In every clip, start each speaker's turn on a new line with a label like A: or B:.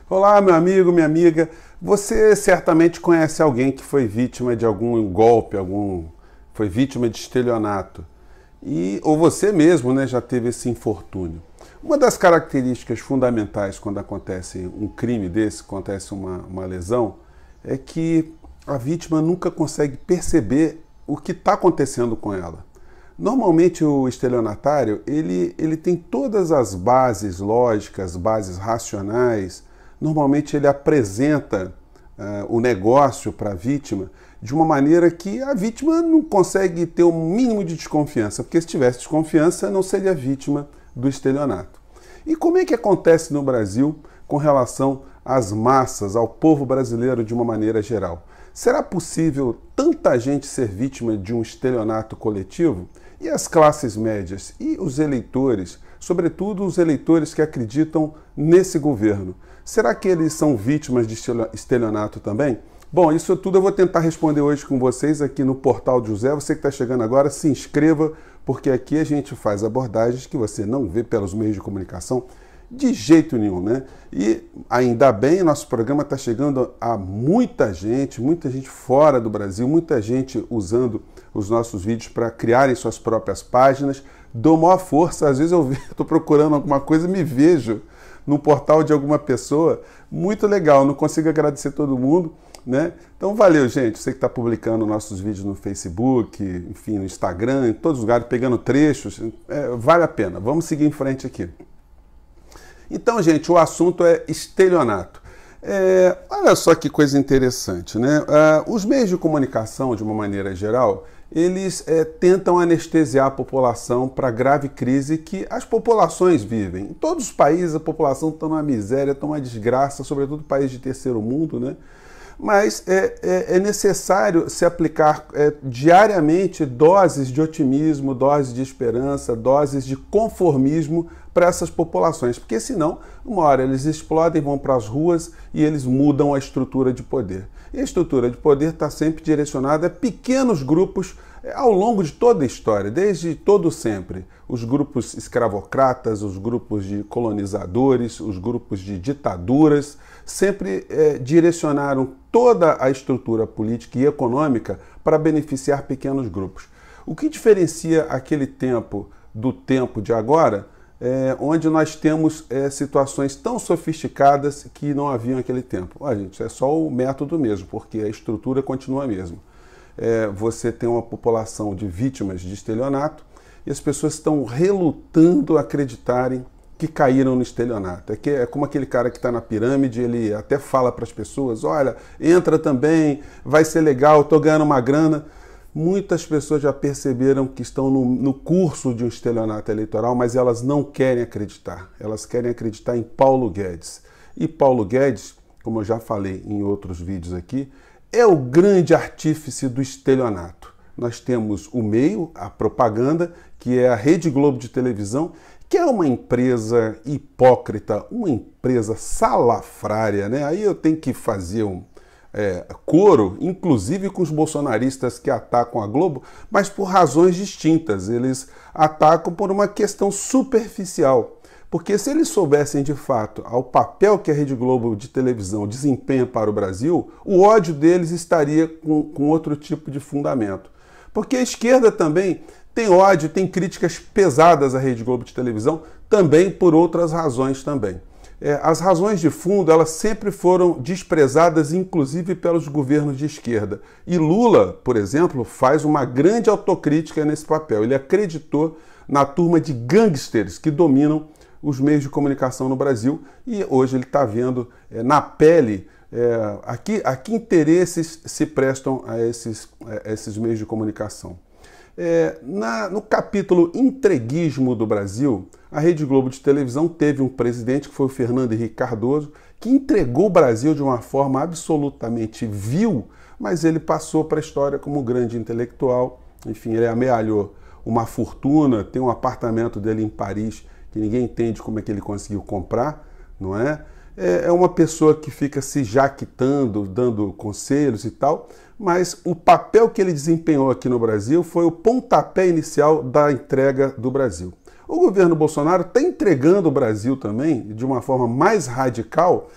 A: Olá, meu amigo, minha amiga. Você certamente conhece alguém que foi vítima de algum golpe, foi vítima de estelionato. Ou você mesmo, né, já teve esse infortúnio. Uma das características fundamentais quando acontece um crime desse, acontece uma lesão, é que a vítima nunca consegue perceber o que está acontecendo com ela. Normalmente o estelionatário, ele tem todas as bases lógicas, bases racionais. Normalmente ele apresenta o negócio para a vítima de uma maneira que a vítima não consegue ter o mínimo de desconfiança, porque se tivesse desconfiança não seria vítima do estelionato. E como é que acontece no Brasil com relação às massas, ao povo brasileiro de uma maneira geral? Será possível tanta gente ser vítima de um estelionato coletivo? E as classes médias e os eleitores, sobretudo os eleitores que acreditam nesse governo, será que eles são vítimas de estelionato também? Bom, isso tudo eu vou tentar responder hoje com vocês aqui no Portal de José. Você que está chegando agora, se inscreva, porque aqui a gente faz abordagens que você não vê pelos meios de comunicação de jeito nenhum, né? E ainda bem, nosso programa está chegando a muita gente fora do Brasil, muita gente usando os nossos vídeos para criarem suas próprias páginas. Dou maior força, às vezes eu estou procurando alguma coisa e me vejo no portal de alguma pessoa. Muito legal, não consigo agradecer todo mundo, né? Então valeu, gente, você que está publicando nossos vídeos no Facebook, enfim, no Instagram, em todos os lugares, pegando trechos, vale a pena. Vamos seguir em frente aqui. Então, gente, o assunto é estelionato. Olha só que coisa interessante, né? Os meios de comunicação, de uma maneira geral, eles tentam anestesiar a população para a grave crise que as populações vivem. Em todos os países a população está numa miséria, está numa desgraça, sobretudo países de terceiro mundo, né? Mas é necessário se aplicar diariamente doses de otimismo, doses de esperança, doses de conformismo para essas populações, porque senão, uma hora eles explodem, vão para as ruas e eles mudam a estrutura de poder. E a estrutura de poder está sempre direcionada a pequenos grupos ao longo de toda a história, desde todo sempre. Os grupos escravocratas, os grupos de colonizadores, os grupos de ditaduras, sempre direcionaram toda a estrutura política e econômica para beneficiar pequenos grupos. O que diferencia aquele tempo do tempo de agora, onde nós temos situações tão sofisticadas que não haviam naquele tempo? Gente, é só o método mesmo, porque a estrutura continua a mesma. Você tem uma população de vítimas de estelionato e as pessoas estão relutando a acreditarem que caíram no estelionato. É como aquele cara que está na pirâmide, ele até fala para as pessoas, olha, entra também, vai ser legal, estou ganhando uma grana. Muitas pessoas já perceberam que estão no curso de um estelionato eleitoral, mas elas não querem acreditar. Elas querem acreditar em Paulo Guedes. E Paulo Guedes, como eu já falei em outros vídeos aqui, é o grande artífice do estelionato. Nós temos o meio, a propaganda, que é a Rede Globo de televisão, que é uma empresa hipócrita, uma empresa salafrária, né? Aí eu tenho que fazer coro, inclusive com os bolsonaristas que atacam a Globo, mas por razões distintas. Eles atacam por uma questão superficial. Porque se eles soubessem de fato ao papel que a Rede Globo de televisão desempenha para o Brasil, o ódio deles estaria com outro tipo de fundamento. Porque a esquerda também tem ódio, tem críticas pesadas à Rede Globo de televisão, também por outras razões também. As razões de fundo, elas sempre foram desprezadas, inclusive pelos governos de esquerda. E Lula, por exemplo, faz uma grande autocrítica nesse papel. Ele acreditou na turma de gangsters que dominam os meios de comunicação no Brasil e hoje ele está vendo na pele a que interesses se prestam a esses meios de comunicação. No capítulo entreguismo do Brasil, a Rede Globo de televisão teve um presidente, que foi o Fernando Henrique Cardoso, que entregou o Brasil de uma forma absolutamente vil, mas ele passou para a história como um grande intelectual. Enfim, ele amealhou uma fortuna, tem um apartamento dele em Paris que ninguém entende como é que ele conseguiu comprar, não é? É uma pessoa que fica se jaquitando, dando conselhos e tal, mas o papel que ele desempenhou aqui no Brasil foi o pontapé inicial da entrega do Brasil. O governo Bolsonaro está entregando o Brasil também, de uma forma mais radical,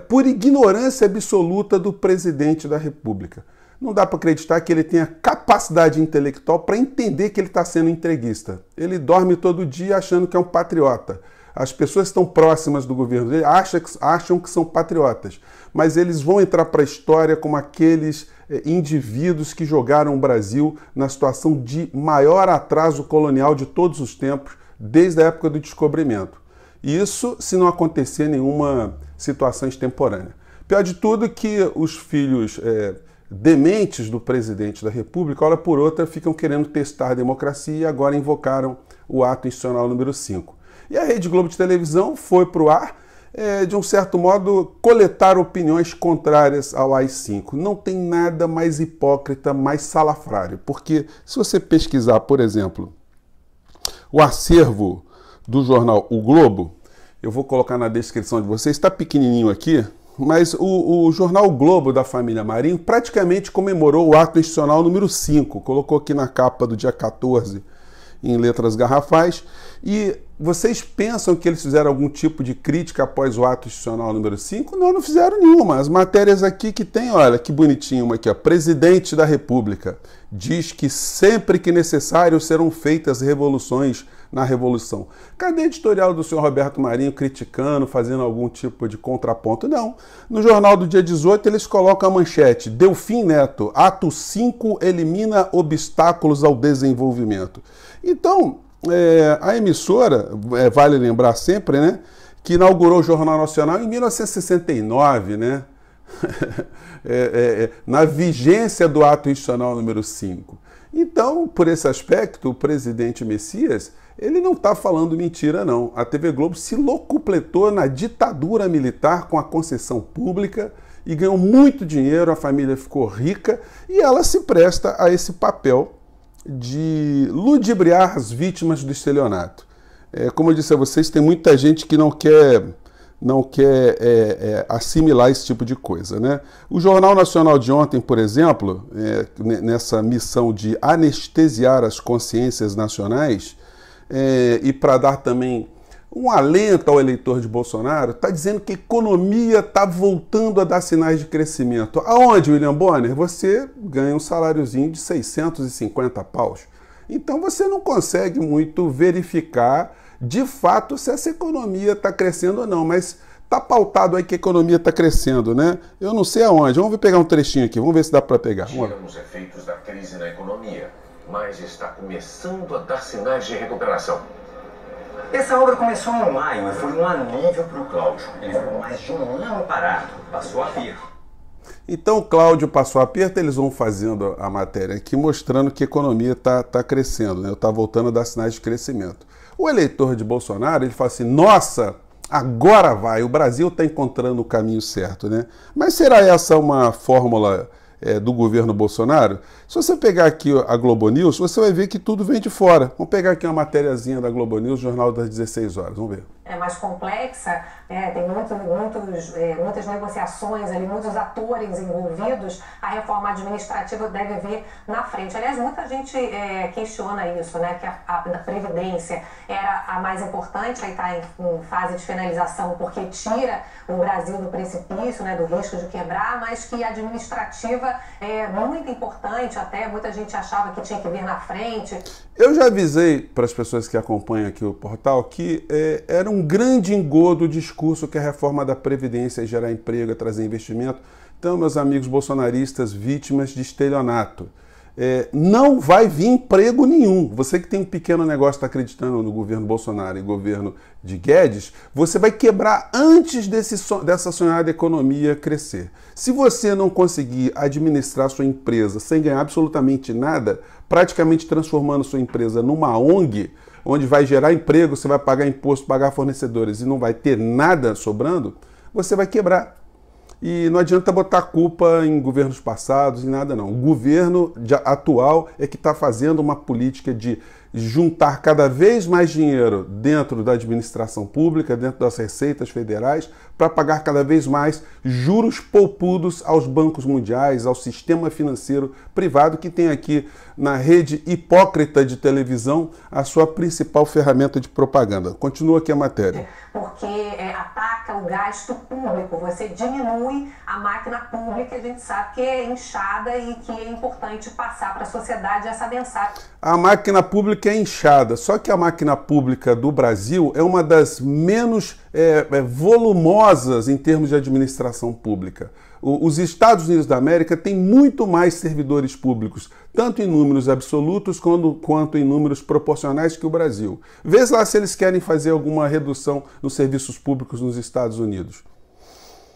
A: por ignorância absoluta do presidente da República. Não dá para acreditar que ele tenha capacidade intelectual para entender que ele está sendo entreguista. Ele dorme todo dia achando que é um patriota. As pessoas que estão próximas do governo dele acham que são patriotas, mas eles vão entrar para a história como aqueles indivíduos que jogaram o Brasil na situação de maior atraso colonial de todos os tempos, desde a época do descobrimento. Isso se não acontecer nenhuma situação extemporânea. Pior de tudo que os filhos dementes do presidente da República, hora por outra, ficam querendo testar a democracia e agora invocaram o ato institucional número 5. E a Rede Globo de televisão foi para o ar, de um certo modo, coletar opiniões contrárias ao AI-5. Não tem nada mais hipócrita, mais salafrário, porque se você pesquisar, por exemplo, o acervo do jornal O Globo, eu vou colocar na descrição de vocês, está pequenininho aqui, mas o jornal O Globo da família Marinho praticamente comemorou o ato institucional número 5, colocou aqui na capa do dia 14, em letras garrafais, e vocês pensam que eles fizeram algum tipo de crítica após o ato institucional número 5? Não, não fizeram nenhuma. As matérias aqui que tem, olha, que bonitinho uma aqui, ó. Presidente da República diz que sempre que necessário serão feitas revoluções na Revolução. Cadê o editorial do senhor Roberto Marinho criticando, fazendo algum tipo de contraponto? Não. No jornal do dia 18 eles colocam a manchete: Delfim Neto, ato 5 elimina obstáculos ao desenvolvimento. Então, a emissora, vale lembrar sempre, né, que inaugurou o Jornal Nacional em 1969, né, na vigência do ato institucional número 5. Então, por esse aspecto, o presidente Messias, ele não está falando mentira, não. A TV Globo se locupletou na ditadura militar com a concessão pública e ganhou muito dinheiro, a família ficou rica e ela se presta a esse papel de ludibriar as vítimas do estelionato. Como eu disse a vocês, tem muita gente que não quer assimilar esse tipo de coisa, né? O Jornal Nacional de ontem, por exemplo, nessa missão de anestesiar as consciências nacionais e para dar também um alento ao eleitor de Bolsonaro, está dizendo que a economia está voltando a dar sinais de crescimento. Aonde, William Bonner? Você ganha um saláriozinho de 650 paus. Então você não consegue muito verificar de fato se essa economia está crescendo ou não, mas está pautado aí que a economia está crescendo, né? Eu não sei aonde. Vamos pegar um trechinho aqui, vamos ver se dá para pegar.
B: Tiram os efeitos da crise na economia, mas está começando a dar sinais de recuperação. Essa obra começou em maio e foi um alívio para o Cláudio. Ele ficou mais de um ano parado, passou a vir.
A: Então o Cláudio passou aperto, eles vão fazendo a matéria aqui mostrando que a economia está crescendo, né? Está voltando a dar sinais de crescimento. O eleitor de Bolsonaro, ele fala assim, nossa, agora vai, o Brasil está encontrando o caminho certo, né? Mas será essa uma fórmula do governo Bolsonaro? Se você pegar aqui a Globo News, você vai ver que tudo vem de fora. Vamos pegar aqui uma matériazinha da Globo News, Jornal das 16 horas, vamos ver.
C: É mais complexa, tem muitas negociações ali, muitos atores envolvidos, a reforma administrativa deve vir na frente. Aliás, muita gente questiona isso, né, que a Previdência era a mais importante, aí está em fase de finalização porque tira o Brasil do precipício, né, do risco de quebrar, mas que a administrativa é muito importante, até muita gente achava que tinha que vir na frente.
A: Eu já avisei para as pessoas que acompanham aqui o portal que era um grande engodo o discurso que a reforma da Previdência ia gerar emprego, ia trazer investimento. Então, meus amigos bolsonaristas, vítimas de estelionato, não vai vir emprego nenhum. Você que tem um pequeno negócio, está acreditando no governo Bolsonaro e governo de Guedes, você vai quebrar antes dessa sonhada economia crescer. Se você não conseguir administrar sua empresa sem ganhar absolutamente nada, praticamente transformando sua empresa numa ONG, onde vai gerar emprego, você vai pagar imposto, pagar fornecedores e não vai ter nada sobrando, você vai quebrar. E não adianta botar culpa em governos passados, em nada não. O governo atual é que está fazendo uma política de juntar cada vez mais dinheiro dentro da administração pública, dentro das receitas federais, para pagar cada vez mais juros poupudos aos bancos mundiais, ao sistema financeiro privado, que tem aqui na rede hipócrita de televisão a sua principal ferramenta de propaganda. Continua aqui a matéria.
C: Porque ataca o gasto público, você diminui a máquina pública, a gente sabe que é inchada e que é importante passar para a sociedade essa mensagem.
A: A máquina pública é inchada, só que a máquina pública do Brasil é uma das menos volumosas em termos de administração pública. Os Estados Unidos da América têm muito mais servidores públicos, tanto em números absolutos quanto em números proporcionais que o Brasil. Vê lá se eles querem fazer alguma redução nos serviços públicos nos Estados Unidos.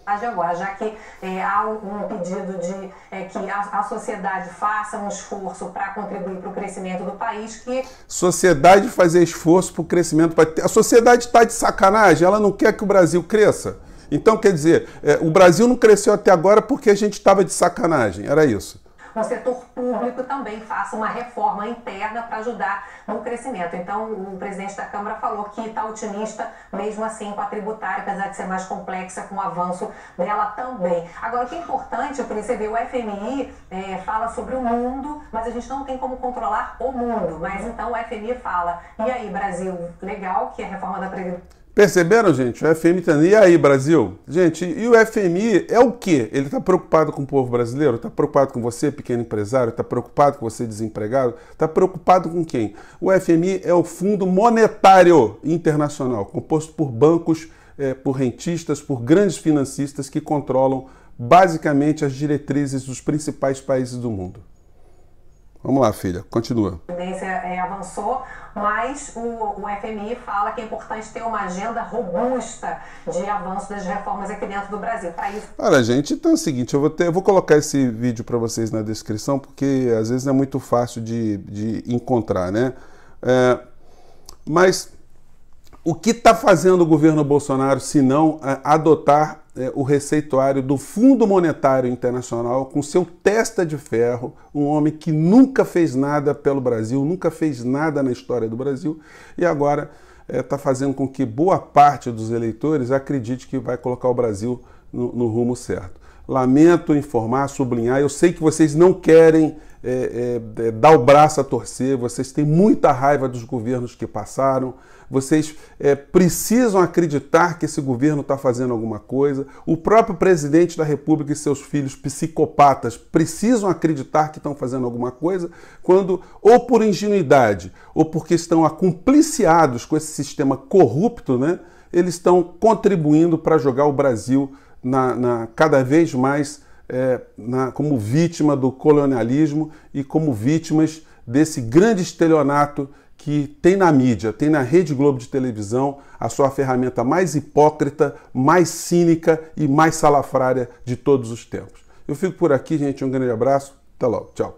C: Agora, já que há um pedido de que a sociedade faça um esforço para contribuir para o crescimento do país, que...
A: Sociedade fazer esforço para o crescimento... A sociedade está de sacanagem, ela não quer que o Brasil cresça. Então, quer dizer, o Brasil não cresceu até agora porque a gente estava de sacanagem, era isso.
C: O setor público também faça uma reforma interna para ajudar no crescimento. Então, o presidente da Câmara falou que está otimista, mesmo assim, com a tributária, apesar de ser mais complexa, com o avanço dela também. Agora, o que é importante, por isso você vê, o FMI fala sobre o mundo, mas a gente não tem como controlar o mundo. Mas então o FMI fala, e aí, Brasil, legal que a reforma da Previdência...
A: Perceberam, gente? O FMI tá... E aí, Brasil? Gente, e o FMI é o quê? Ele está preocupado com o povo brasileiro? Está preocupado com você, pequeno empresário? Está preocupado com você, desempregado? Está preocupado com quem? O FMI é o Fundo Monetário Internacional, composto por bancos, por rentistas, por grandes financistas que controlam basicamente as diretrizes dos principais países do mundo. Vamos lá, filha, continua.
C: A tendência avançou, mas o FMI fala que é importante ter uma agenda robusta de avanço das reformas aqui dentro do Brasil. Para isso...
A: Olha, gente, então é o seguinte, eu vou colocar esse vídeo para vocês na descrição, porque às vezes é muito fácil de encontrar, né? Mas o que está fazendo o governo Bolsonaro se não adotar o receituário do Fundo Monetário Internacional com seu testa de ferro, um homem que nunca fez nada pelo Brasil, nunca fez nada na história do Brasil e agora está fazendo com que boa parte dos eleitores acredite que vai colocar o Brasil no rumo certo. Lamento informar, sublinhar, eu sei que vocês não querem dar o braço a torcer, vocês têm muita raiva dos governos que passaram, vocês precisam acreditar que esse governo está fazendo alguma coisa, o próprio presidente da República e seus filhos psicopatas precisam acreditar que estão fazendo alguma coisa, quando, ou por ingenuidade, ou porque estão acumpliciados com esse sistema corrupto, né, eles estão contribuindo para jogar o Brasil cada vez mais como vítima do colonialismo e como vítimas desse grande estelionato que tem na mídia, tem na Rede Globo de televisão, a sua ferramenta mais hipócrita, mais cínica e mais salafrária de todos os tempos. Eu fico por aqui, gente. Um grande abraço. Até logo. Tchau.